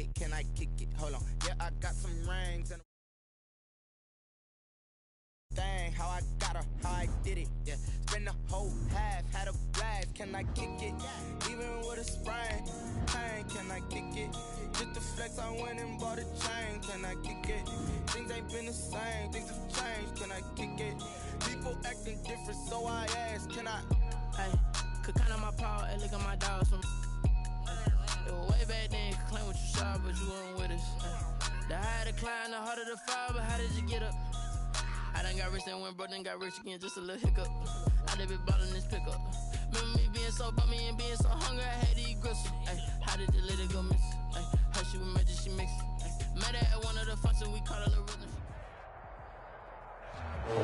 it? Can I kick it? Hold on. Yeah, I got some rings and thing. How I got her, how I did it. Yeah, spend the whole half, had a blast. Can I kick it? Even with a sprain, pain. Can I kick it? Just to flex, I went and bought a chain. Can I kick it? Things ain't been the same, things have changed. Can I kick it? People acting different, so I ask, can I? Hey, could count on my power, and look at my dogs from. It was way back then, could claim what you saw, but you weren't with us. The higher the climb, the harder the fall, but how did you get up? I done got rich and went broke, then got rich again, just a little hiccup. I done been ballin' this pickup. Remember me being so bummy and being so hungry, I had to eat gristle. Ay, how did the lady go miss? Ay, how she was magic, she mixed. Met her at one of the functions, we caught a little rhythm.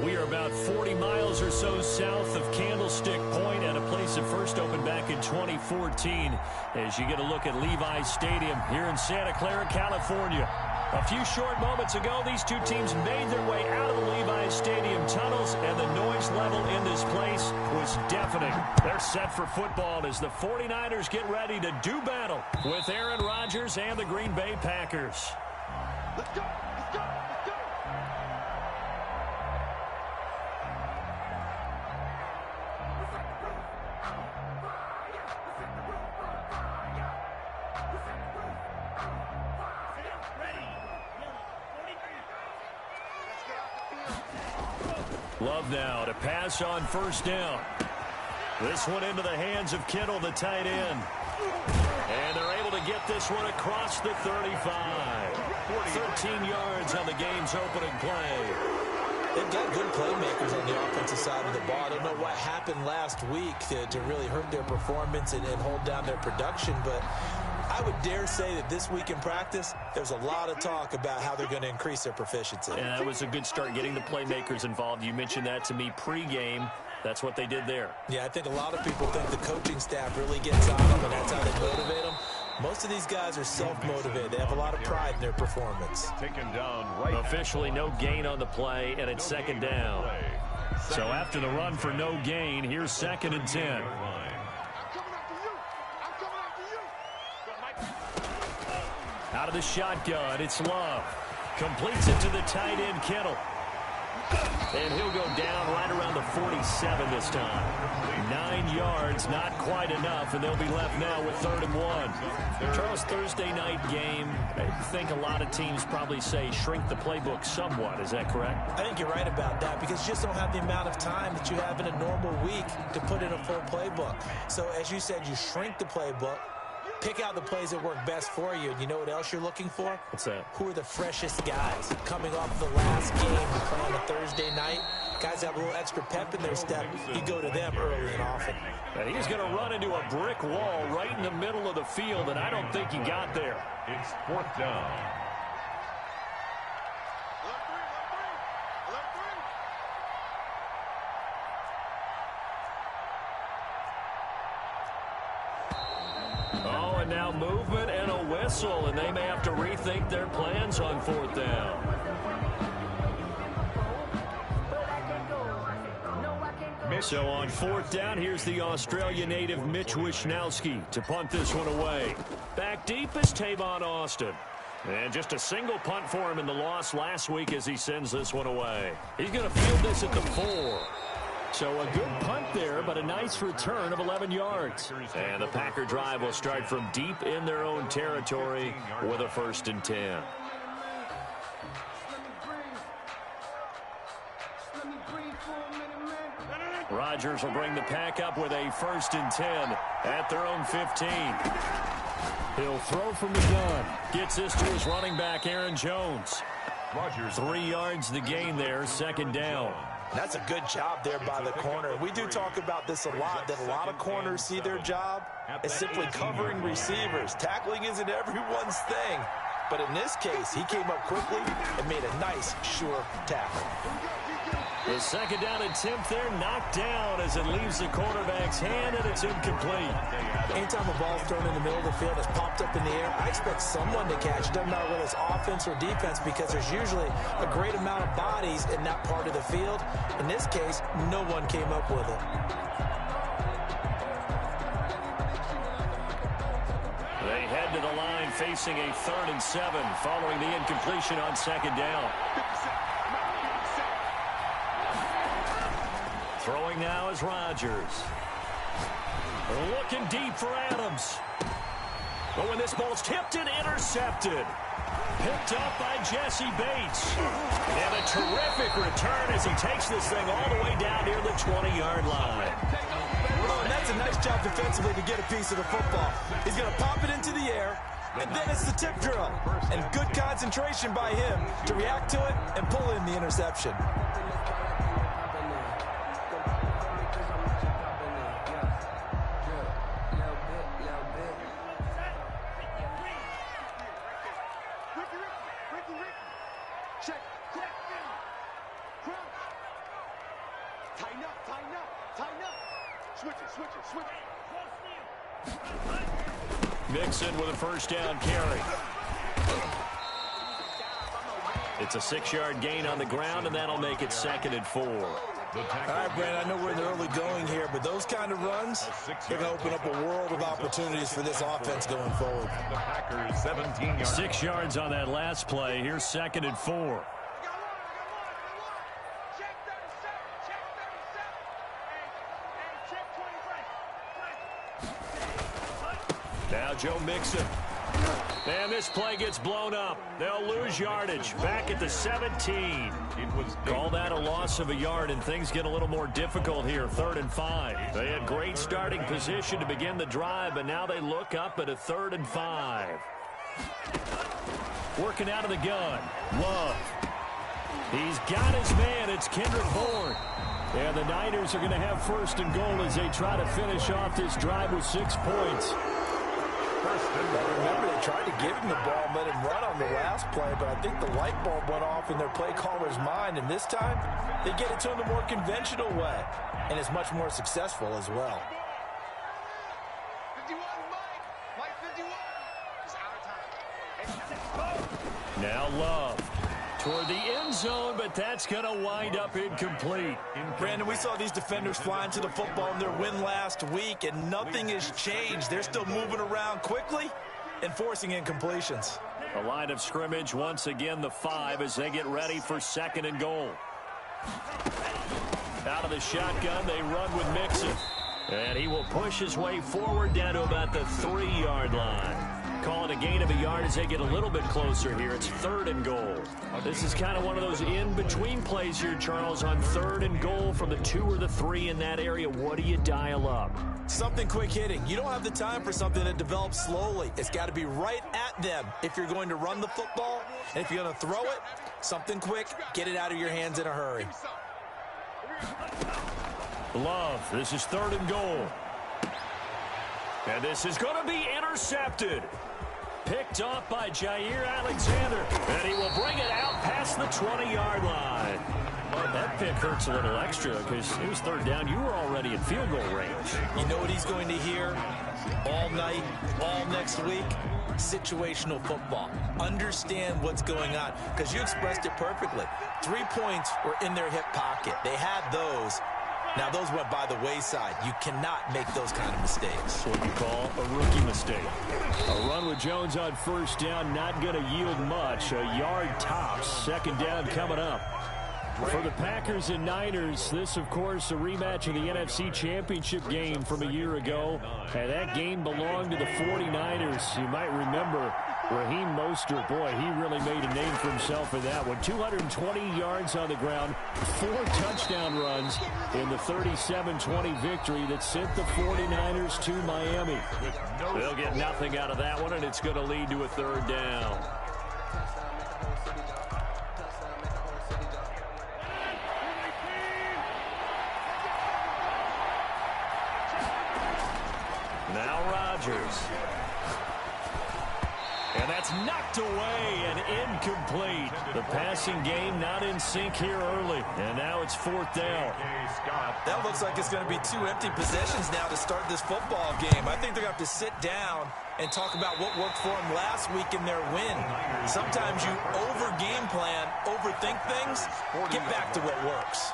We are about 40 miles or so south of Candlestick Point at a place that first opened back in 2014 as you get a look at Levi's Stadium here in Santa Clara, California. A few short moments ago, these two teams made their way out of the Levi's Stadium tunnels, and the noise level in this place was deafening. They're set for football as the 49ers get ready to do battle with Aaron Rodgers and the Green Bay Packers. Let's go! Let's go! Let's go! Love now to pass on first down. This one into the hands of Kittle, the tight end. And they're able to get this one across the 35. 13 yards on the game's opening play. They've got good playmakers on the offensive side of the ball. I don't know what happened last week to really hurt their performance and hold down their production, but I would dare say that this week in practice, there's a lot of talk about how they're going to increase their proficiency. And that was a good start, getting the playmakers involved. You mentioned that to me pregame. That's what they did there. Yeah, I think a lot of people think the coaching staff really gets on them, and that's how they motivate them. Most of these guys are self-motivated. They have a lot of pride in their performance. Taken down right. Officially no gain on the play, and it's second down. So after the run for no gain, here's 2nd and 10. Out of the shotgun, it's Love. Completes it to the tight end, Kittle. And he'll go down right around the 47 this time. 9 yards, not quite enough, and they'll be left now with 3rd and 1. Charles, Thursday night game, I think a lot of teams probably say shrink the playbook somewhat. Is that correct? I think you're right about that because you just don't have the amount of time that you have in a normal week to put in a full playbook. So as you said, you shrink the playbook. Pick out the plays that work best for you. And you know what else you're looking for? What's that? Who are the freshest guys? Coming off the last game you play on a Thursday night, guys have a little extra pep in their step. You go to them early and often. And he's going to run into a brick wall right in the middle of the field, and I don't think he got there. It's 4th down. Oh, and now movement and a whistle, and they may have to rethink their plans on 4th down. So on 4th down, here's the Australia native Mitch Wishnowsky to punt this one away. Back deep is Tavon Austin. And just a single punt for him in the loss last week as he sends this one away. He's going to field this at the 4. So a good punt there, but a nice return of 11 yards. And the Packer drive will start from deep in their own territory with a 1st and 10. Rodgers will bring the Pack up with a 1st and 10 at their own 15. He'll throw from the gun. Gets this to his running back, Aaron Jones. Rodgers. 3 yards the gain there, 2nd down. That's a good job there by the corner. We do talk about this a lot, that a lot of corners see their job as simply covering receivers. Tackling isn't everyone's thing. But in this case, he came up quickly and made a nice, sure tackle. The 2nd down attempt there knocked down as it leaves the quarterback's hand, and it's incomplete. Anytime a ball's thrown in the middle of the field, it's popped up in the air, I expect someone to catch it. Doesn't matter whether it's offense or defense because there's usually a great amount of bodies in that part of the field. In this case, no one came up with it. They head to the line facing a 3rd and 7 following the incompletion on 2nd down. Throwing now is Rodgers. Looking deep for Adams. But when this ball's tipped and intercepted. Picked up by Jesse Bates. And a terrific return as he takes this thing all the way down near the 20-yard line. Oh, and that's a nice job defensively to get a piece of the football. He's going to pop it into the air, and then it's the tip drill. And good concentration by him to react to it and pull in the interception. Mixon with a 1st down carry. It's a 6-yard gain on the ground, and that'll make it 2nd and 4. All right, Brandon, I know we're in the early going here, but those kind of runs, they're going to open up a world of opportunities for this offense going forward. 6 yards on that last play. Here's 2nd and 4. Now Joe Mixon. And this play gets blown up. They'll lose yardage. Back at the 17. Call that a loss of a yard, and things get a little more difficult here. 3rd and 5. They had great starting position to begin the drive, but now they look up at a 3rd and 5. Working out of the gun. Love. He's got his man. It's Kendrick Bourne. And the Niners are going to have 1st and goal as they try to finish off this drive with 6 points. Remember, they tried to give him the ball and let him run on the last play, but I think the light bulb went off in their play caller's mind, and this time they get it to him the more conventional way, and it's much more successful as well. 51, Mike 51. It's our time. Now Love toward the end zone, but that's going to wind up incomplete. Brandon, we saw these defenders flying to the football in their win last week, and nothing has changed. They're still moving around quickly and forcing incompletions. The line of scrimmage once again the 5 as they get ready for 2nd and goal. Out of the shotgun, they run with Mixon. And he will push his way forward down to about the 3-yard line. Calling a gain of a yard as they get a little bit closer here. It's 3rd and goal. This is kind of one of those in-between plays here, Charles, on 3rd and goal from the 2 or the 3 in that area. What do you dial up? Something quick hitting. You don't have the time for something that develops slowly. It's got to be right at them if you're going to run the football. And if you're going to throw it, something quick, get it out of your hands in a hurry. Love, this is 3rd and goal. And this is going to be intercepted. Picked off by Jair Alexander. And he will bring it out past the 20-yard line. Well, that pick hurts a little extra because it was 3rd down. You were already in field goal range. You know what he's going to hear all night, all next week? Situational football. Understand what's going on, because you expressed it perfectly. 3 points were in their hip pocket. They had those. Now, those went by the wayside. You cannot make those kind of mistakes. What you call a rookie mistake. A run with Jones on 1st down, not going to yield much. A yard tops. 2nd down coming up. For the Packers and Niners, this, of course, a rematch of the NFC Championship game from a year ago. And that game belonged to the 49ers. You might remember Raheem Mostert. Boy, he really made a name for himself in that one. 220 yards on the ground, 4 touchdown runs in the 37-20 victory that sent the 49ers to Miami. They'll get nothing out of that one, and it's going to lead to a 3rd down. Now Rodgers. And that's knocked away and incomplete. The passing game not in sync here early. And now it's 4th down. That looks like it's going to be 2 empty possessions now to start this football game. I think they're going to have to sit down and talk about what worked for them last week in their win. Sometimes you over-game plan, overthink things, get back to what works.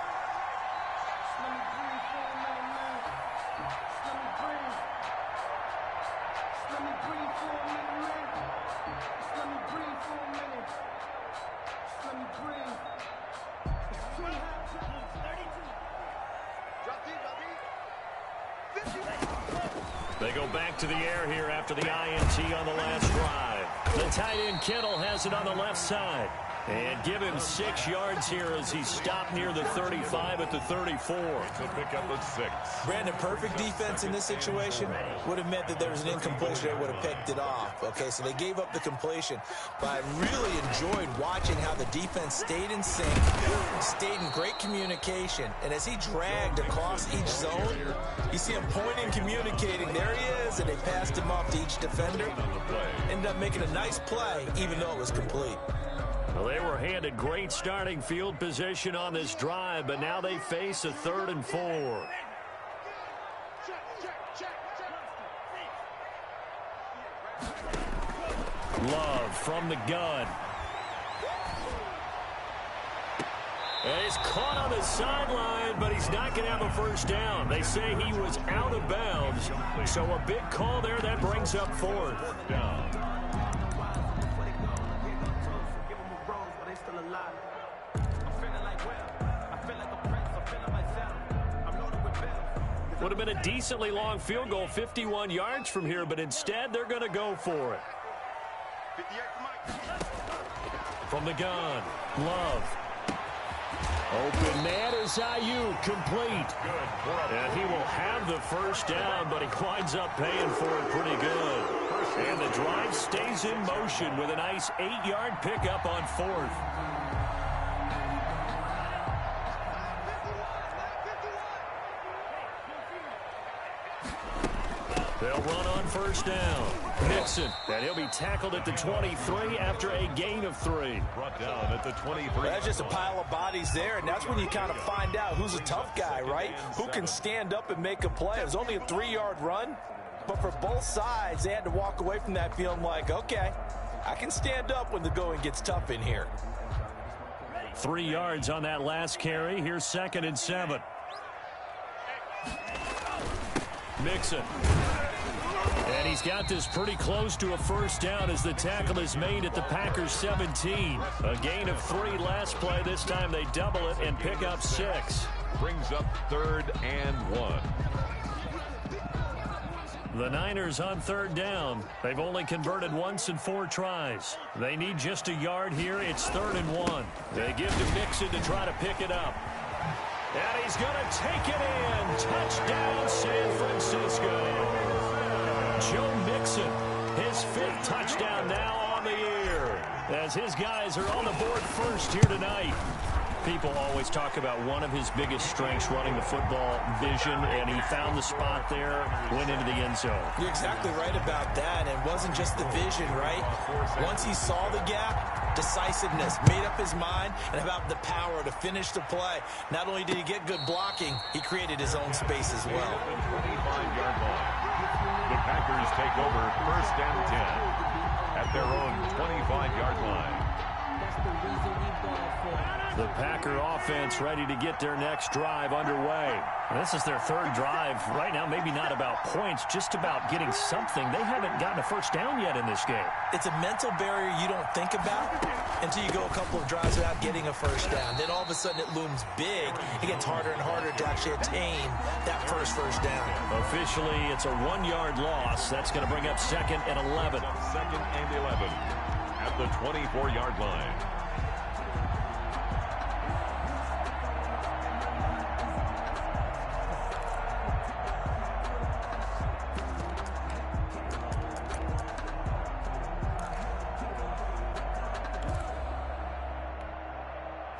They go back to the air here after the INT on the last drive. The tight end Kittle has it on the left side. And give him 6 yards here as he stopped near the 35 at the 34. He'll pick up at 6. Brandon, perfect defense in this situation would have meant that there was an incompletion. They would have picked it off. Okay, so they gave up the completion. But I really enjoyed watching how the defense stayed in sync, stayed in great communication. And as he dragged across each zone, you see him pointing, communicating. There he is, and they passed him off to each defender. Ended up making a nice play, even though it was complete. Well, they were handed great starting field position on this drive, but now they face a 3rd and 4. Love from the gun. And he's caught on the sideline, but he's not going to have a first down. They say he was out of bounds, so a big call there that brings up 4th down. Would have been a decently long field goal, 51 yards from here, but instead they're going to go for it. From the gun, Love. Open man is Ayuk, complete. And he will have the first down, but he winds up paying for it pretty good. And the drive stays in motion with a nice 8-yard pickup on 4th. They'll run on first down. Mixon, and he'll be tackled at the 23 after a gain of 3. Brought down at the 23. That's just a pile of bodies there, and that's when you kind of find out who's a tough guy, right? Who can stand up and make a play. It was only a 3-yard run, but for both sides, they had to walk away from that feeling like, okay, I can stand up when the going gets tough in here. 3 yards on that last carry. Here's 2nd and 7. Mixon. And he's got this pretty close to a first down as the tackle is made at the Packers 17. A gain of 3 last play. This time they double it and pick up 6. Brings up 3rd and 1. The Niners on 3rd down. They've only converted once in 4 tries. They need just a yard here. It's 3rd and 1. They give to Mixon to try to pick it up. And he's going to take it in. Touchdown, San Francisco. Joe Mixon, his 5th touchdown now on the year, as his guys are on the board first here tonight. People always talk about one of his biggest strengths, running the football, vision, and he found the spot there, went into the end zone. You're exactly right about that. It wasn't just the vision, right? Once he saw the gap, decisiveness, made up his mind, and about the power to finish the play. Not only did he get good blocking, he created his own space as well. 25-yard line. The Packers take over 1st and 10 at their own 25-yard line. The Packer offense ready to get their next drive underway. And this is their 3rd drive. Right now, maybe not about points, just about getting something. They haven't gotten a first down yet in this game. It's a mental barrier you don't think about until you go a couple of drives without getting a first down. Then all of a sudden it looms big. It gets harder and harder to actually attain that first down. Officially, it's a 1-yard loss. That's going to bring up 2nd and 11. 2nd and 11 at the 24-yard line.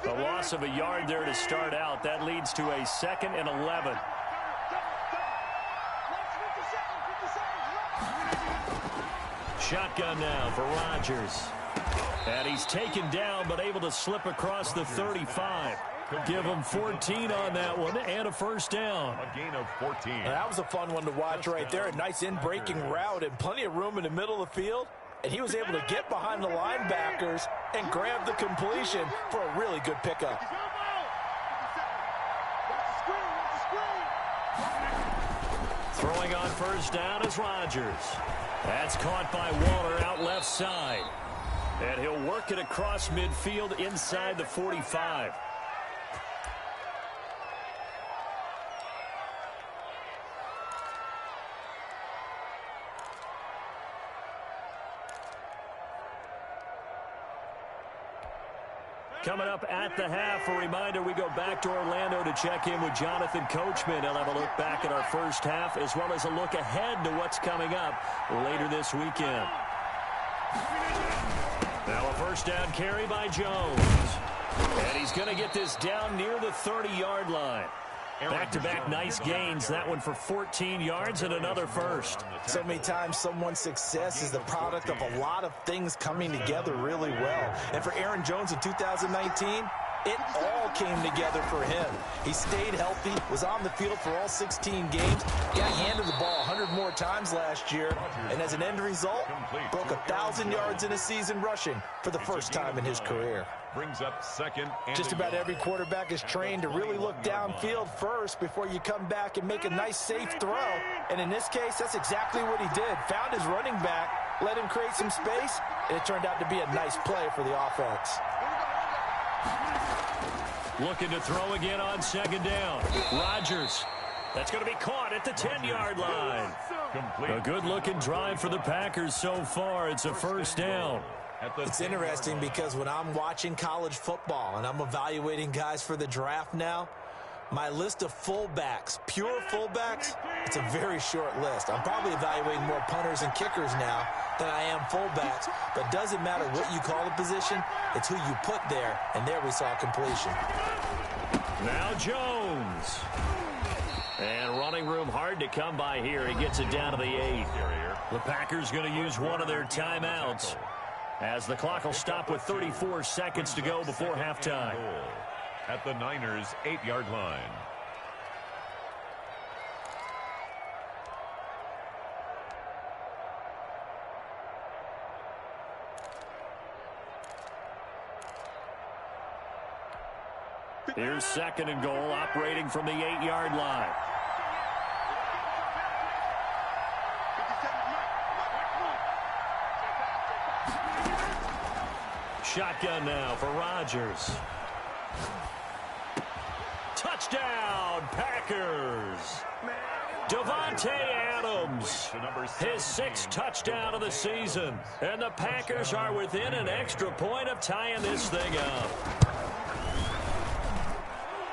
A loss of a yard there to start out. That leads to a 2nd and 11. Shotgun now for Rodgers. And he's taken down, but able to slip across the 35. Give him 14 on that one and a first down. A gain of 14. That was a fun one to watch right there. A nice in-breaking route and plenty of room in the middle of the field. And he was able to get behind the linebackers and grab the completion for a really good pickup. Throwing on first down is Rodgers. That's caught by Waller out left side. And he'll work it across midfield inside the 45. Coming up at the half, a reminder, we go back to Orlando to check in with Jonathan Coachman. He'll have a look back at our first half as well as a look ahead to what's coming up later this weekend. Now a first down carry by Jones. And he's going to get this down near the 30-yard line. Back-to-back nice gains. That one for 14 yards and another first. So many times someone's success is the product of a lot of things coming together really well. And for Aaron Jones in 2019, it all came together for him. He stayed healthy, was on the field for all 16 games, got handed the ball 100 more times last year, and as an end result, broke 1,000 yards in a season rushing for the first time in his career. Brings up second. Just about every quarterback is trained to really look downfield first before you come back and make a nice, safe throw. And in this case, that's exactly what he did. Found his running back, let him create some space, and it turned out to be a nice play for the offense. Looking to throw again on second down. Rodgers. That's going to be caught at the 10-yard line. A good-looking drive for the Packers so far. It's a first down. It's interesting because when I'm watching college football and I'm evaluating guys for the draft now, my list of fullbacks, pure fullbacks, it's a very short list. I'm probably evaluating more punters and kickers now than I am fullbacks, but it doesn't matter what you call the position, it's who you put there, and there we saw completion. Now Jones. And running room hard to come by here. He gets it down to the 8. The Packers going to use one of their timeouts, as the clock will stop with 34 seconds to go before halftime. At the Niners' 8-yard line. Here's second and goal, operating from the 8-yard line. Shotgun now for Rodgers. Touchdown, Packers. Davante Adams, his 6th touchdown of the season. And the Packers are within an extra point of tying this thing up.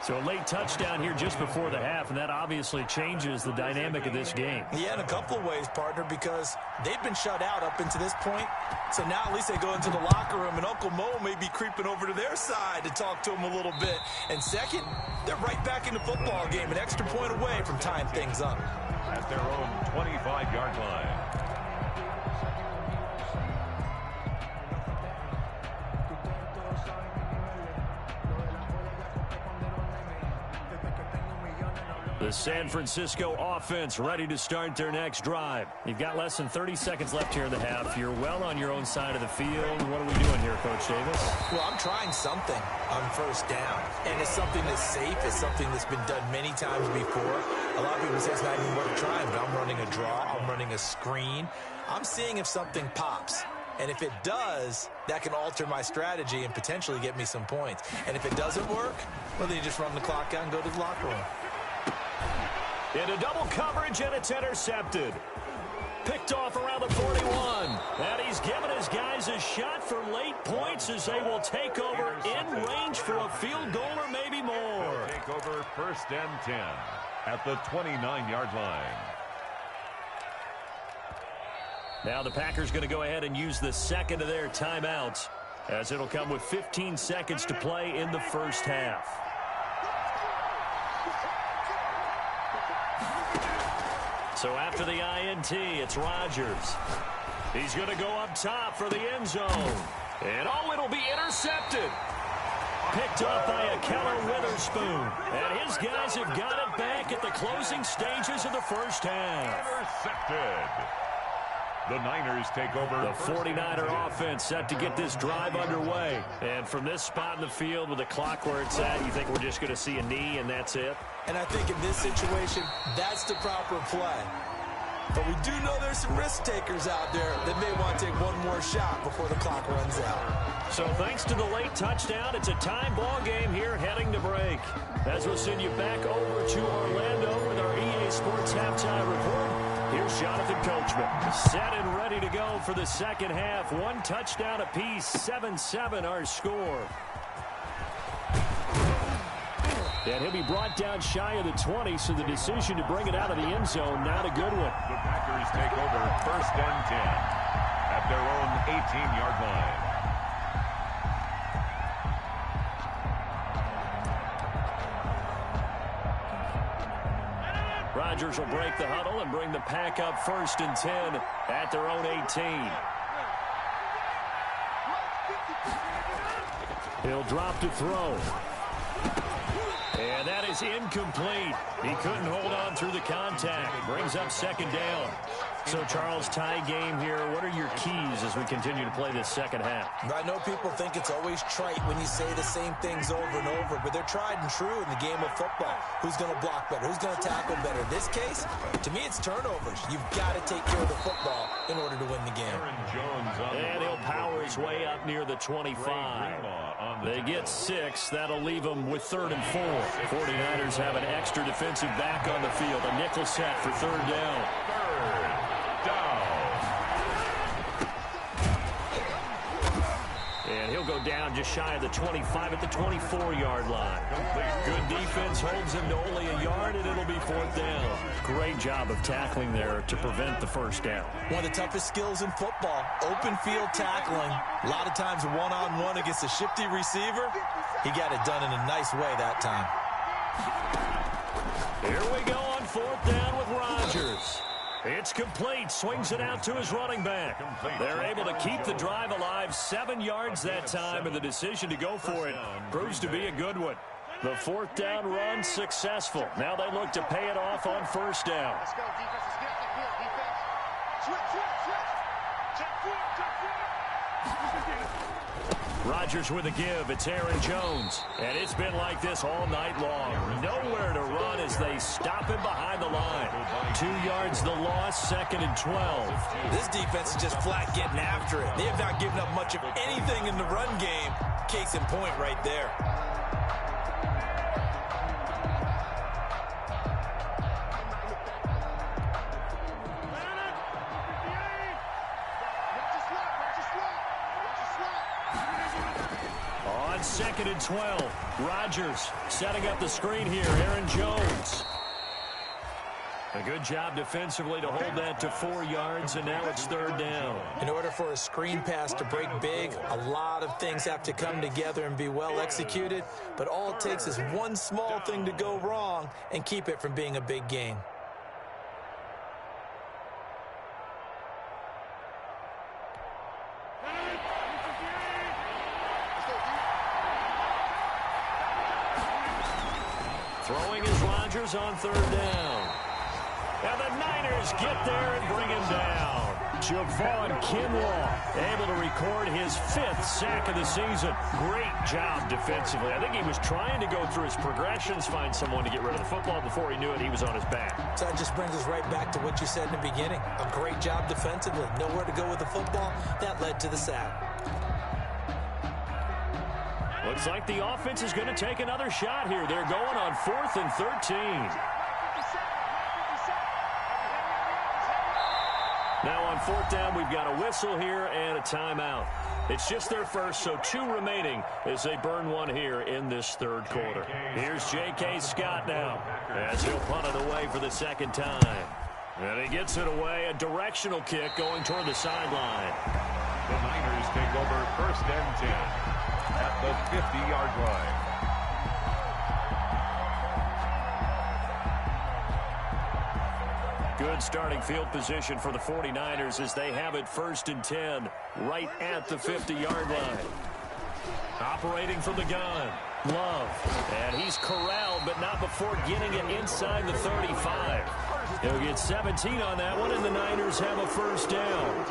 So a late touchdown here just before the half, and that obviously changes the dynamic of this game. Yeah, in a couple of ways, partner, because they've been shut out up until this point. So now at least they go into the locker room, and Uncle Mo may be creeping over to their side to talk to them a little bit. And second, they're right back in the football game, an extra point away from tying things up. At their own 25-yard line. The San Francisco offense ready to start their next drive. You've got less than 30 seconds left here in the half. You're well on your own side of the field. What are we doing here, Coach Davis? Well, I'm trying something on first down. And it's something that's safe. It's something that's been done many times before. A lot of people say it's not even worth trying, but I'm running a draw. I'm running a screen. I'm seeing if something pops. And if it does, that can alter my strategy and potentially get me some points. And if it doesn't work, well, then you just run the clock out and go to the locker room. Into double coverage, and it's intercepted. Picked off around the 41. And he's given his guys a shot for late points as they will take over in range for a field goal or maybe more. Take over first and 10 at the 29-yard line. Now the Packers going to go ahead and use the second of their timeouts, as it'll come with 15 seconds to play in the first half. So after the INT, it's Rodgers. He's going to go up top for the end zone. And it'll be intercepted. Picked up by a Keller Witherspoon. And his guys have got it back at the closing stages of the first half. Intercepted. The Niners take over. The 49er offense set to get this drive underway. And from this spot in the field with the clock where it's at, you think we're just going to see a knee and that's it? And I think in this situation, that's the proper play. But we do know there's some risk takers out there that may want to take one more shot before the clock runs out. So thanks to the late touchdown, it's a time ball game here heading to break. As we'll send you back over to Orlando with our EA Sports Halftime Report. Here's Jonathan Coachman, set and ready to go for the second half. One touchdown apiece, 7-7 our score. And he'll be brought down shy of the 20, so the decision to bring it out of the end zone, not a good one. The Packers take over 1st and 10 at their own 18-yard line. Rodgers will break the huddle and bring the pack up 1st and 10 at their own 18. He'll drop to throw. And that is incomplete. He couldn't hold on through the contact. Brings up 2nd down. So, Charles, tie game here. What are your keys as we continue to play this second half? I know people think it's always trite when you say the same things over and over, but they're tried and true in the game of football. Who's going to block better? Who's going to tackle better? In this case, to me, it's turnovers. You've got to take care of the football in order to win the game. And he'll power his way up near the 25. They get 6. That'll leave them with 3rd and 4. 49ers have an extra defensive back on the field. A nickel set for 3rd down. And he'll go down just shy of the 25 at the 24-yard line. Good defense holds him to only a yard, and it'll be 4th down. Great job of tackling there to prevent the 1st down. One of the toughest skills in football, open field tackling. A lot of times one-on-one against a shifty receiver. He got it done in a nice way that time. Here we go on 4th down with Rodgers. It's complete. Swings it out to his running back. They're able to keep the drive alive. 7 yards that time, and the decision to go for it proves to be a good one. The 4th down run successful. Now they look to pay it off on 1st down. Let's go, defense. Let's get off the field, defense. Switch. Check foot. Rodgers with a give. It's Aaron Jones. And it's been like this all night long. Nowhere to run as they stop him behind the line. 2 yards the loss, 2nd and 12. This defense is just flat getting after it. They have not given up much of anything in the run game. Case in point right there. On 2nd and 12, Rodgers setting up the screen here. Aaron Jones. A good job defensively to hold that to 4 yards, and now it's 3rd down. In order for a screen pass to break big, a lot of things have to come together and be well executed, but all it takes is one small thing to go wrong and keep it from being a big gain. Throwing is Rodgers on 3rd down. And the Niners get there and bring him down. Javon Kinlaw able to record his 5th sack of the season. Great job defensively. I think he was trying to go through his progressions, find someone to get rid of the football. Before he knew it, he was on his back. So that just brings us right back to what you said in the beginning. A great job defensively. Nowhere to go with the football. That led to the sack. Looks like the offense is going to take another shot here. They're going on 4th and 13. Now on 4th down, we've got a whistle here and a timeout. It's just their first, so 2 remaining as they burn one here in this 3rd quarter. Here's J.K. Scott now as he'll punt it away for the 2nd time. And he gets it away, a directional kick going toward the sideline. The Niners take over 1st and 10 at the 50-yard line. Good starting field position for the 49ers as they have it 1st and 10 right at the 50-yard line. Operating from the gun, Love. And he's corralled, but not before getting it inside the 35. He'll get 17 on that one, and the Niners have a 1st down.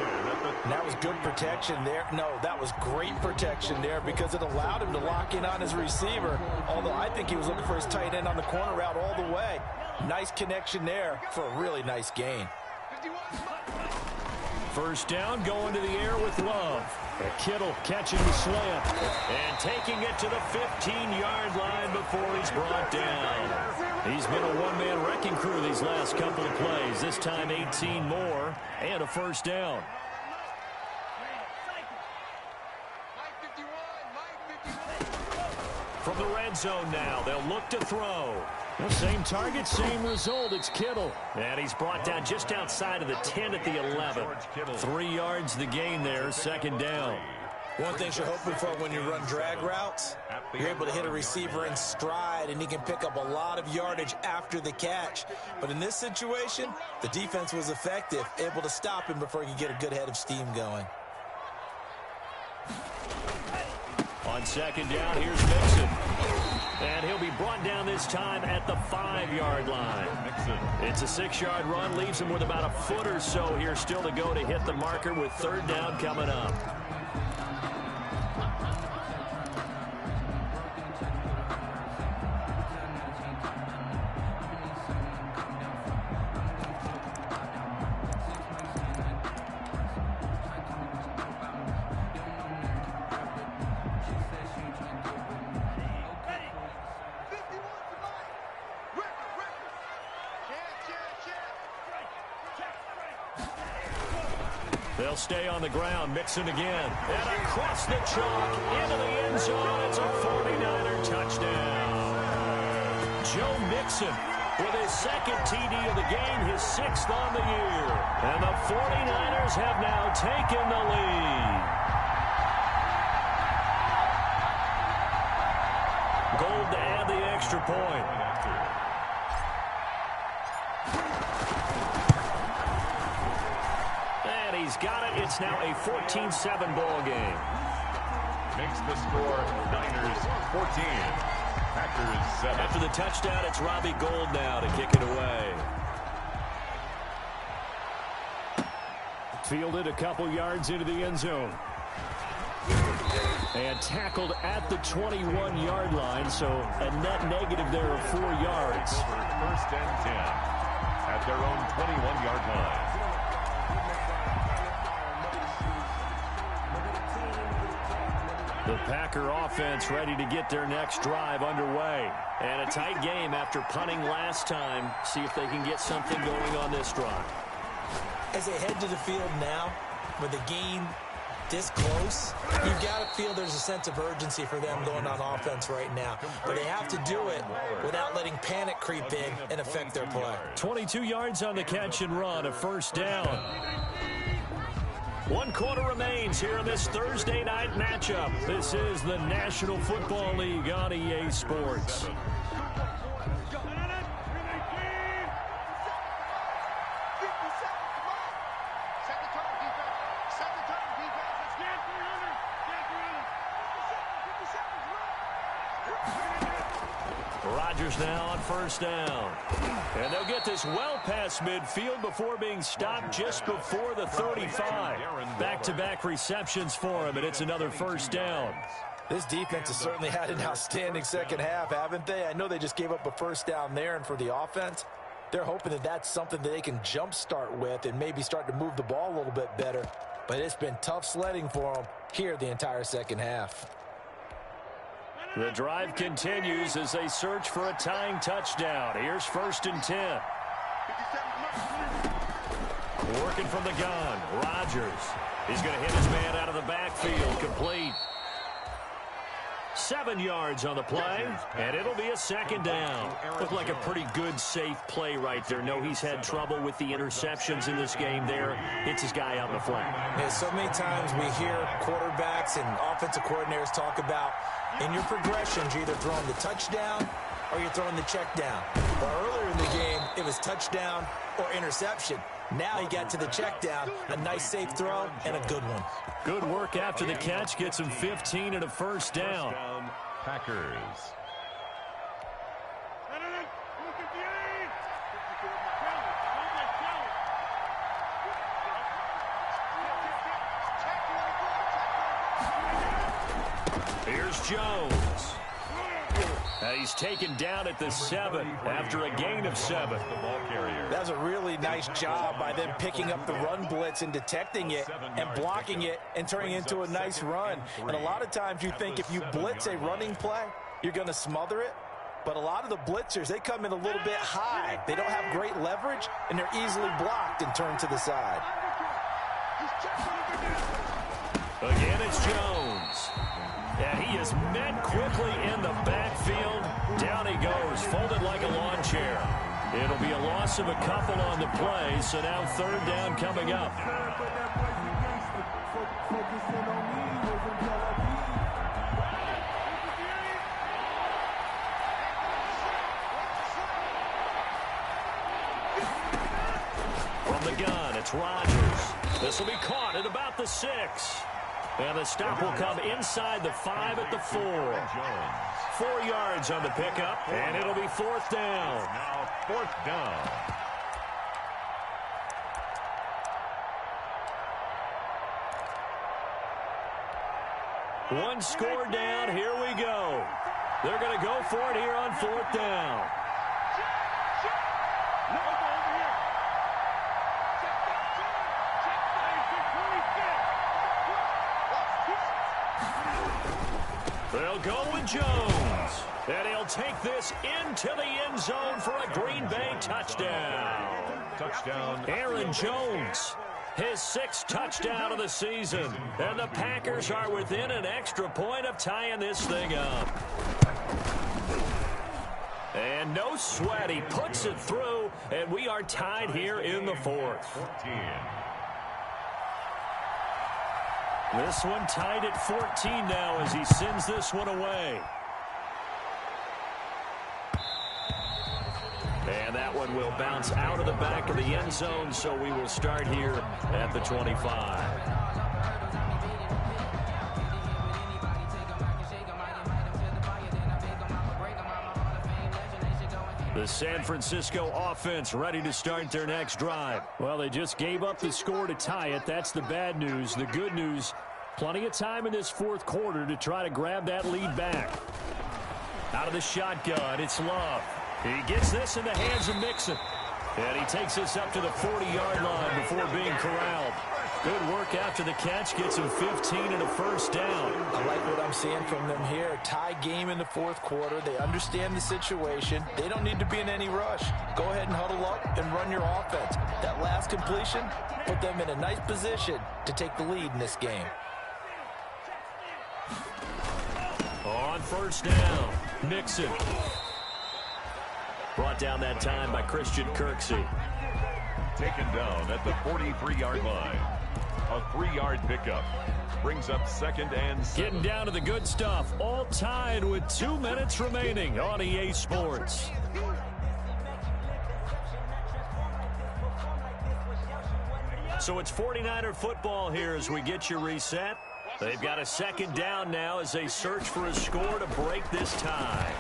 And that was good protection there. No, that was great protection there because it allowed him to lock in on his receiver, although I think he was looking for his tight end on the corner route all the way. Nice connection there for a really nice gain. 1st down, going to the air with Love. And Kittle catching the slant and taking it to the 15-yard line before he's brought down. He's been a one-man wrecking crew these last couple of plays. This time 18 more and a 1st down. From the red zone now, they'll look to throw. The same target, same result. It's Kittle. And he's brought down just outside of the 10 at the 11. 3 yards the gain there, second down. One thing you're hoping for when you run drag routes, you're able to hit a receiver in stride, and he can pick up a lot of yardage after the catch. But in this situation, the defense was effective, able to stop him before he could get a good head of steam going. On second down, here's Mixon. And he'll be brought down this time at the 5-yard line. It's a 6-yard run, leaves him with about a foot or so here still to go to hit the marker with third down coming up. They'll stay on the ground. Mixon again. And across the chalk into the end zone. It's a 49er touchdown. Joe Mixon with his second TD of the game, his 6th on the year. And the 49ers have now taken the lead. Gold to add the extra point. He's got it. It's now a 14-7 ball game. Makes the score Niners 14. Packers 7. After the touchdown, it's Robbie Gould now to kick it away. Fielded a couple yards into the end zone. And tackled at the 21-yard line, so a net negative there of 4 yards. First and 10 at their own 21-yard line. The Packer offense ready to get their next drive underway. And a tight game after punting last time. See if they can get something going on this drive. As they head to the field now, with the game this close, you've got to feel there's a sense of urgency for them going on offense right now. But they have to do it without letting panic creep in and affect their play. 22 yards on the catch and run, a first down. 1 quarter remains here in this Thursday night matchup. This is the National Football League on EA Sports. Rodgers now on first down. And they'll get this well past midfield before being stopped just before the 35. Back-to-back receptions for him, and it's another first down. This defense has certainly had an outstanding second half, haven't they? I know they just gave up a first down there, and for the offense, they're hoping that that's something that they can jumpstart with and maybe start to move the ball a little bit better. But it's been tough sledding for them here the entire second half. The drive continues as they search for a tying touchdown. Here's first and 10. Working from the gun, Rodgers. He's going to hit his man out of the backfield, complete. 7 yards on the play, and it'll be a second down. Looked like a pretty good, safe play right there. No, he's had trouble with the interceptions in this game there. Hits his guy out in the flat. Yeah, so many times we hear quarterbacks and offensive coordinators talk about in your progressions, you're either throwing the touchdown or you're throwing the check down. But earlier in the game, it was touchdown or interception. Now he got to the check down, a nice safe throw, and a good one. Good work after the catch, gets him 15 and a first down. Packers. Here's Jones. He's taken down at the 7 after a gain of 7. That was a really nice job by them picking up the run blitz and detecting it and blocking it and turning it into a nice run. And a lot of times you think if you blitz a running play, you're going to smother it. But a lot of the blitzers, they come in a little bit high. They don't have great leverage, and they're easily blocked and turned to the side. Again, it's Jones. And he is met quickly in the backfield. Down he goes, folded like a lawn chair. It'll be a loss of a couple on the play, so now third down coming up. From the gun, it's Rodgers. This will be caught at about the 6. And the stop will come inside the 5 at the 4. 4 yards on the pickup, and it'll be fourth down. Now fourth down. One score down, here we go. They're going to go for it here on fourth down. They'll go with Jones. And he'll take this into the end zone for a Green Bay touchdown. Touchdown. Aaron Jones, his 6th touchdown of the season. And the Packers are within an extra point of tying this thing up. And no sweat, he puts it through, and we are tied here in the 4th. 14. This one tied at 14 now as he sends this one away. And that one will bounce out of the back of the end zone, so we will start here at the 25. The San Francisco offense ready to start their next drive. Well, they just gave up the score to tie it. That's the bad news. The good news, plenty of time in this 4th quarter to try to grab that lead back. Out of the shotgun, it's Love. He gets this in the hands of Mixon. And he takes this up to the 40-yard line before being corralled. Good work after the catch. Gets him 15 and a first down. I like what I'm seeing from them here. Tie game in the 4th quarter. They understand the situation. They don't need to be in any rush. Go ahead and huddle up and run your offense. That last completion put them in a nice position to take the lead in this game. On first down, Mixon. Brought down that time by Christian Kirksey. Taken down at the 43-yard line. A 3-yard pickup. Brings up 2nd and 7. Getting down to the good stuff. All tied with 2 minutes remaining on EA Sports. So it's 49er football here as we get you reset. They've got a 2nd down now as they search for a score to break this tie.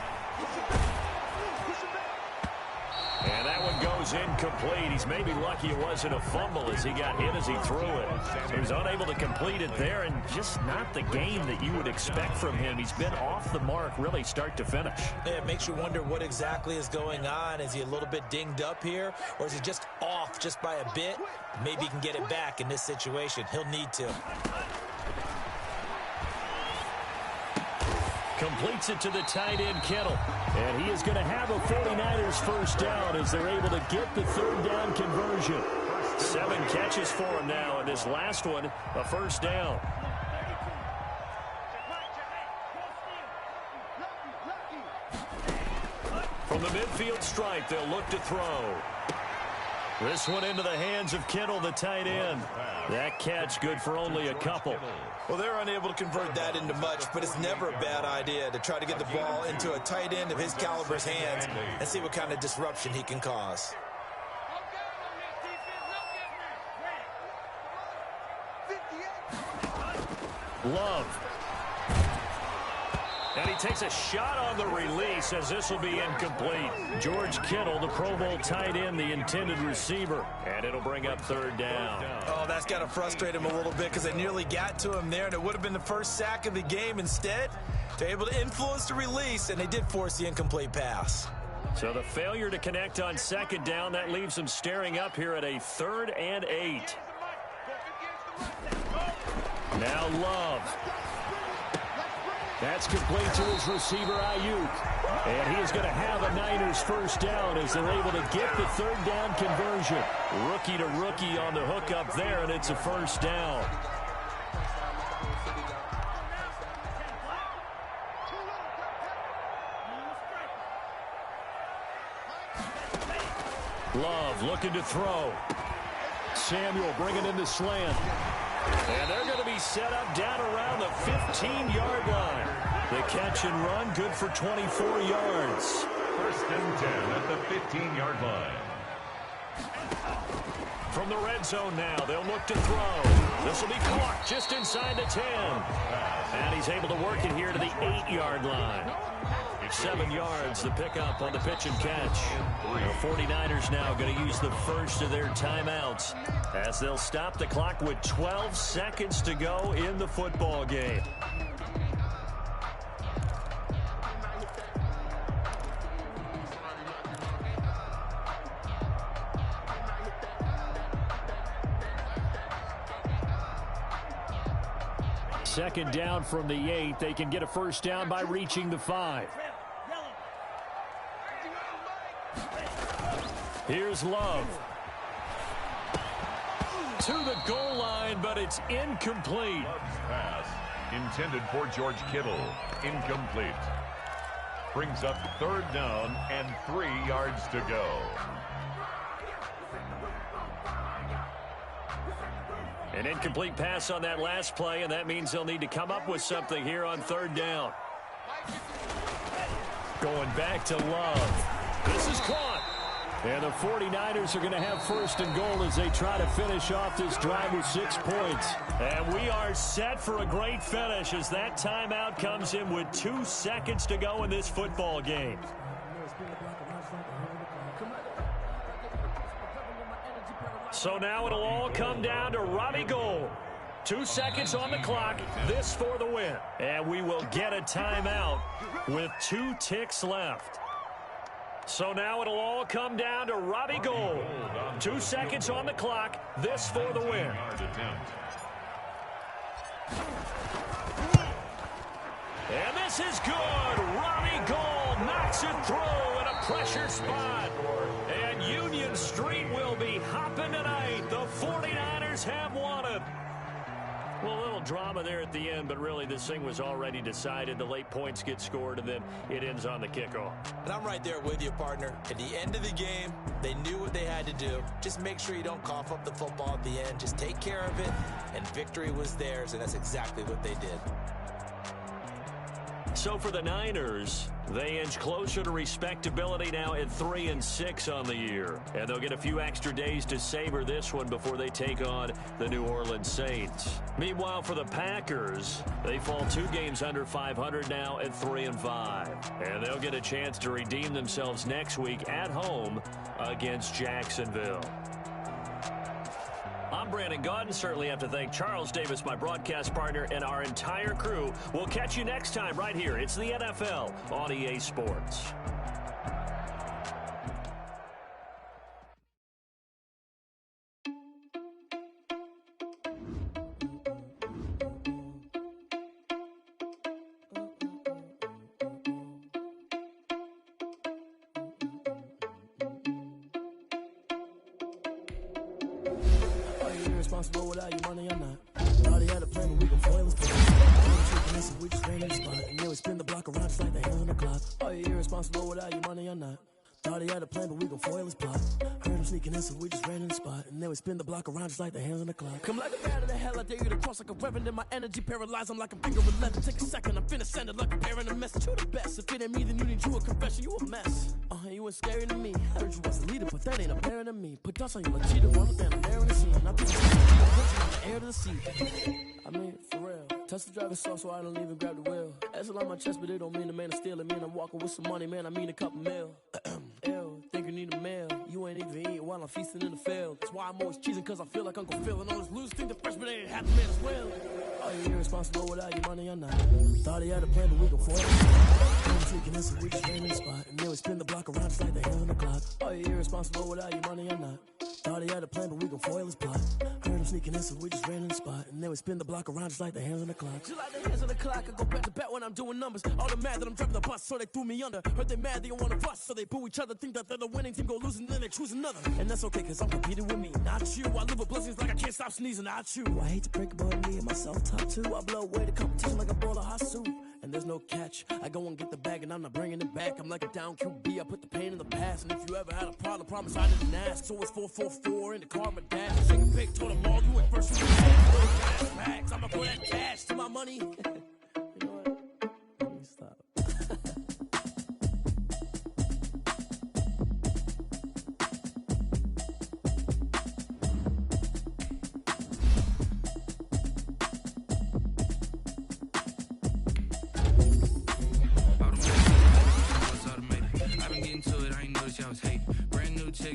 And that one goes incomplete. He's maybe lucky it wasn't a fumble as he got hit as he threw it. So he was unable to complete it there, and just not the game that you would expect from him. He's been off the mark really start to finish. Yeah, it makes you wonder what exactly is going on. Is he a little bit dinged up here, or is he just off just by a bit? Maybe he can get it back in this situation. He'll need to. Completes it to the tight end, Kittle. And he is going to have a 49ers first down as they're able to get the 3rd down conversion. 7 catches for him now, and this last one, a first down. From the midfield stripe, they'll look to throw. This one into the hands of Kittle, the tight end. That catch good for only a couple. Well, they're unable to convert that into much, but it's never a bad idea to try to get the ball into a tight end of his caliber's hands and see what kind of disruption he can cause. Love. And he takes a shot on the release as this will be incomplete. George Kittle, the Pro Bowl tight end, the intended receiver. And it'll bring up 3rd down. Oh, that's got to frustrate him a little bit because they nearly got to him there, and it would have been the first sack of the game. Instead, they're able to influence the release, and they did force the incomplete pass. So the failure to connect on 2nd down, that leaves them staring up here at a 3rd and 8. Now Love. That's complete to his receiver, Ayuk. And he is going to have a Niners first down as they're able to get the 3rd down conversion. Rookie to rookie on the hook up there, and it's a first down. Love looking to throw. Samuel bringing in the slant. And they're going to be set up down around the 15-yard line. The catch and run good for 24 yards. First and 10 at the 15-yard line. From the red zone now, they'll look to throw. This will be caught just inside the 10. And he's able to work it here to the 8-yard line. 7 yards to pick up on the pitch and catch. The 49ers now going to use the first of their timeouts as they'll stop the clock with 12 seconds to go in the football game. Second down from the 8. They can get a first down by reaching the 5. Here's Love. To the goal line, but it's incomplete. Love's pass intended for George Kittle. Incomplete. Brings up third down and 3 yards to go. An incomplete pass on that last play, and that means they'll need to come up with something here on third down. Going back to Love. This is caught. And the 49ers are going to have first and goal as they try to finish off this drive with 6 points. And we are set for a great finish as that timeout comes in with 2 seconds to go in this football game. So now it'll all come down to Robbie Gould. 2 seconds on the clock. This for the win. And we will get a timeout with 2 ticks left. So now it'll all come down to Robbie Gould. 2 seconds on the clock. This for the win. And this is good. Robbie Gould knocks it through in a pressure spot. And Union Street will be hopping tonight. The 49ers have won it. Well, a little drama there at the end, but really this thing was already decided. The late points get scored, and then it ends on the kickoff. And I'm right there with you, partner. At the end of the game, they knew what they had to do. Just make sure you don't cough up the football at the end. Just take care of it, and victory was theirs, and that's exactly what they did. So for the Niners, they inch closer to respectability now at 3-6 on the year. And they'll get a few extra days to savor this one before they take on the New Orleans Saints. Meanwhile, for the Packers, they fall 2 games under 500 now at 3-5. And they'll get a chance to redeem themselves next week at home against Jacksonville. I'm Brandon Gaudin. Certainly have to thank Charles Davis, my broadcast partner, and our entire crew. We'll catch you next time right here. It's the NFL on EA Sports. Responsible without your money or not. Thought he had a plan, but we gon' foil his plan. We just ran in the spot, and then we spin the block around just like the hands on the clock. Are you irresponsible without your money or not? Thought he had a plan, but we gon' foil his plot. Heard him sneaking in, so we just ran in the spot, and then we spin the block around just like the hands on the clock. Come like a bat of the hell, I dare you to cross like a reverend in my energy, paralyzed. I'm like a finger with leather. Take a second, I'm finna send it like a bear in a message. You the best. If it ain't me, then you need you a confession. You a mess. You ain't scary to me. I heard you was a leader, but that ain't apparent to me. Put dust on you like cheater, one thing I'm there in the scene. I put you on the air to the sea. I mean, for real. Touch the driver's sauce so I don't even grab the wheel. That's on my chest, but it don't mean the man is stealing. Man, I'm walking with some money, man, I mean a couple mil. Ew, think you need a meal. You ain't even eating while I'm feasting in the field. That's why I'm always cheesing, cause I feel like Uncle Phil. And all this lose think the freshman ain't half the man as well. Are you irresponsible without your money or not? Thought he had a plan, but we gon' foil it. I'm sneaking in, so we just ran in the spot. And then we spin the block around just like the hands on the clock. Are you irresponsible without your money or not? Thought he had a plan, but we gon' foil his plot. Heard him sneaking in, so we just ran in the spot. And then we spin the block around just like the hands on the clock. Just like the hands on the clock, I go back to back when I'm doing numbers. All the mad that I'm driving the bus, so they threw me under. Heard they mad, they don't wanna bust, so they boo each other. Think that they're the winning team, go losing, then they choose another. And that's okay, cause I'm competing with me, not you. I live with blessings like I can't stop sneezing, not you. I hate to break it, but me and myself top 2. I blow away the competition like a bowl of hot soup. And and there's no catch. I go and get the bag and I'm not bringing it back. I'm like a down QB, I put the pain in the past. And if you ever had a problem, promise I didn't ask. So it's 444 in the car, my dash. Sing a big, told them all, you went first with the cash. Facts, I'ma put that cash to my money. You know what? Let me stop.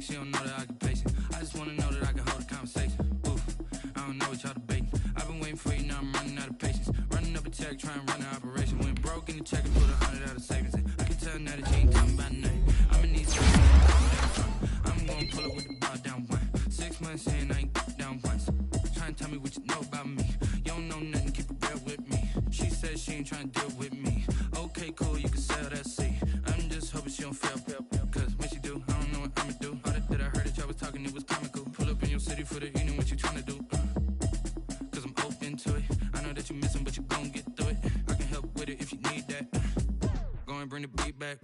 She don't know that I can place it. I just wanna know that I can hold a conversation. Oof, I don't know what y'all debating. I've been waiting for you, now I'm running out of patience. Running up a check, trying to run an operation. Went broke in the check and put 100 out of savings in. I can tell now that you ain't talking about nothing. I'ma need something to calm down from. I'm gonna pull up with the bar down one. 6 months in, I ain't down once. Trying to tell me what you know about me. You don't know nothing, keep it real with me. She said she ain't trying to deal with me. Okay, cool, you can sell that seat. I'm just hoping she don't fail. Cause when she do, I don't know what I'ma do. That I heard that y'all was talking, it was comical. Pull up in your city for the evening, what you tryna do? Cause I'm open to it. I know that you missing, but you gon' get through it. I can help with it if you need that. Go and bring the beat back.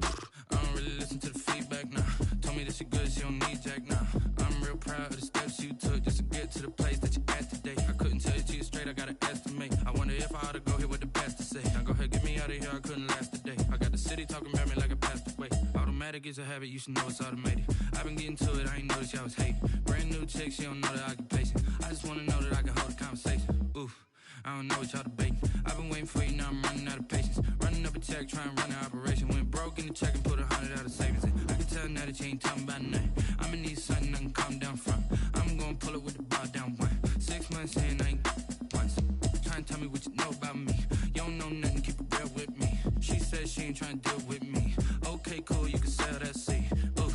I don't really listen to the feedback, nah. Told me that she good, she don't need jack, nah. I'm real proud of the steps you took just to get to the place that you at today. I couldn't tell you to you straight, I gotta estimate. I wonder if I ought to go here with the best to say. Now go ahead, get me out of here, I couldn't last today. I got the city talking about me like I passed away. Automatic is a habit, you should know it's automated. I've been getting to it, I ain't noticed y'all was hating. Brand new chick, she don't know that I can pace it. I just wanna know that I can hold a conversation. Oof, I don't know what y'all debating. I've been waiting for you, now I'm running out of patience. Running up a check, trying to run an operation. Went broke in the check and put 100 out of savings in. I can tell now that you ain't talking about nothing. I'ma need something I can calm down from. I'm gonna pull it with the bar down one. 6 months in, I ain't once. Trying to tell me what you know about me. You don't know nothing, keep it real with me. She said she ain't trying to deal with me. Okay, cool, you can sell that seat. Ooh,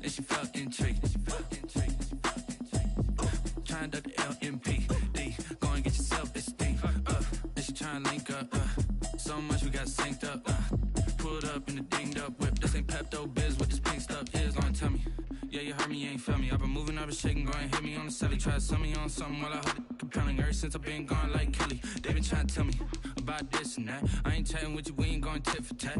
and she felt intrigued. Trying to duck the LMPD. Go and get your self-esteem. And she trying to link up. So much we got synced up. Pulled up in the dinged up whip. This ain't Pepto-Biz, what this pink stuff is. Long tell me. Yeah, you heard me, you ain't felt me. I've been moving, I've been shaking, go and hit me on the celly. Try to sell me on something while I hold it compelling. Ever since I've been gone like Kelly, they been trying to tell me about this and that. I ain't chatting with you, we ain't going tit for tat.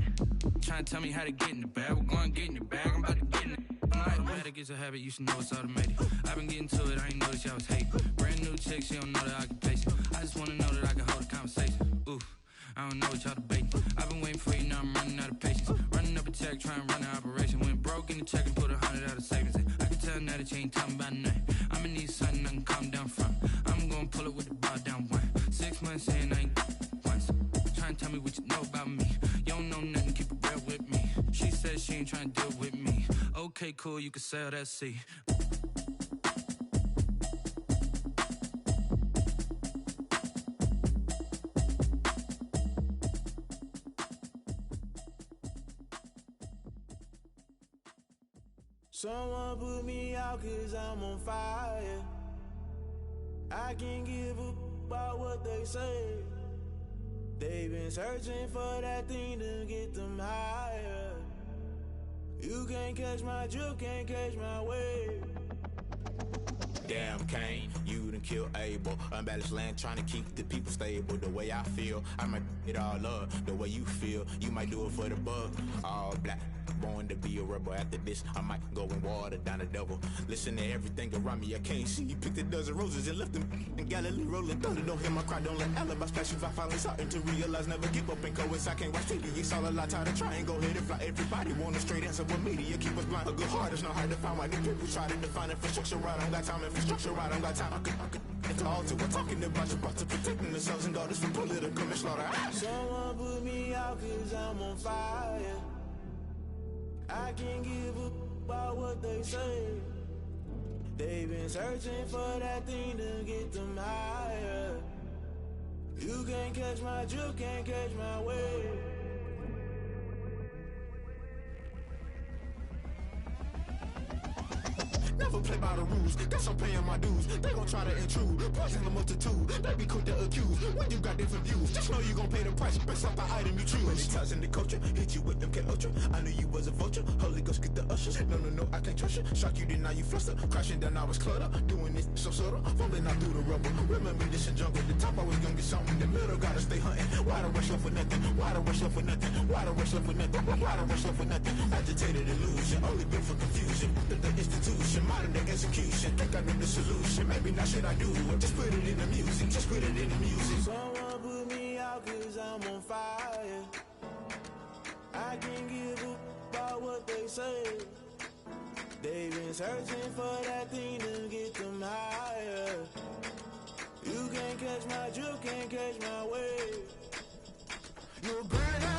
Trying to tell me how to get in the bag. We're going to get in the bag, I'm about to get in it. Automatic is a habit, you should know it's automated. I've been getting to it, I ain't noticed y'all was hating. Brand new chick, she don't know that I can place it. I just wanna know that I can hold a conversation. Oof, I don't know what y'all debating. I've been waiting for you, now I'm running out of patience. Running up a check, trying to run an operation. Went broke in the check and put 100 out of savings in. I can tell now that you ain't talking about nothing. I'ma need something I can calm down from. I'm gonna pull it with the bar down one. 6 months in, I ain't once. Trying to tell me what you know about me. You don't know nothing, keep it real with me. She said she ain't trying to deal with me. Okay, cool, you can sell that seat. Someone put me out cause I'm on fire. I can't give a about what they say. They've been searching for that thing to get them higher. You can't catch my drift, can't catch my wave. Damn Kane, you done killed Abel. Unbalanced land trying to keep the people stable. The way I feel, I might it all up. The way you feel, you might do it for the bug. All black, born to be a rebel. After this, I might go and water down the devil. Listen to everything around me, I can't see. Picked a dozen roses and left them in Galilee rolling thunder. Don't hear my cry, don't let alibis flash. If I finally starting to realize, never give up and go I can't watch TV. It's all a lot, tired of trying, go ahead and fly. Everybody want a straight answer, but media keep us blind. A good heart is not hard to find. Why the people try to define infrastructure right? I don't got time, infrastructure right, I don't got time. I could it's all to we're talking about protecting the sons and daughters from political manslaughter. Someone put me out cause I'm on fire. I can't give a about what they say. They've been searching for that thing to get them higher. You can't catch my drift, can't catch my wave. Never play by the rules, guess I'm paying my dues. They gon' try to intrude, poison the multitude. They be quick to accuse, when you got different views. Just know you gon' pay the price, based off the item you choose. Many times in the culture, hit you with MK Ultra. I knew you was a vulture, Holy Ghost get the ushers. No, I can't trust motion. Shock you, then now you fluster. Crashing down, I was clutter. Doing this so subtle. Fumbling out through the rubble. Remember this in jungle. The top, I was gonna get something. In the middle, gotta stay hunting. Why the rush left for nothing? Why the rush left for nothing? Why the rush left for nothing? Why the rush left for nothing? Agitated illusion. Only built for confusion. The institution. Modern day execution. Think I know the solution. Maybe not should I do it? Just put it in the music. Just put it in the music. Someone put me out 'cause I'm on fire. I can't give up about what they say. They've been searching for that thing to get them higher. You can't catch my drift, can't catch my wave. You're burning out.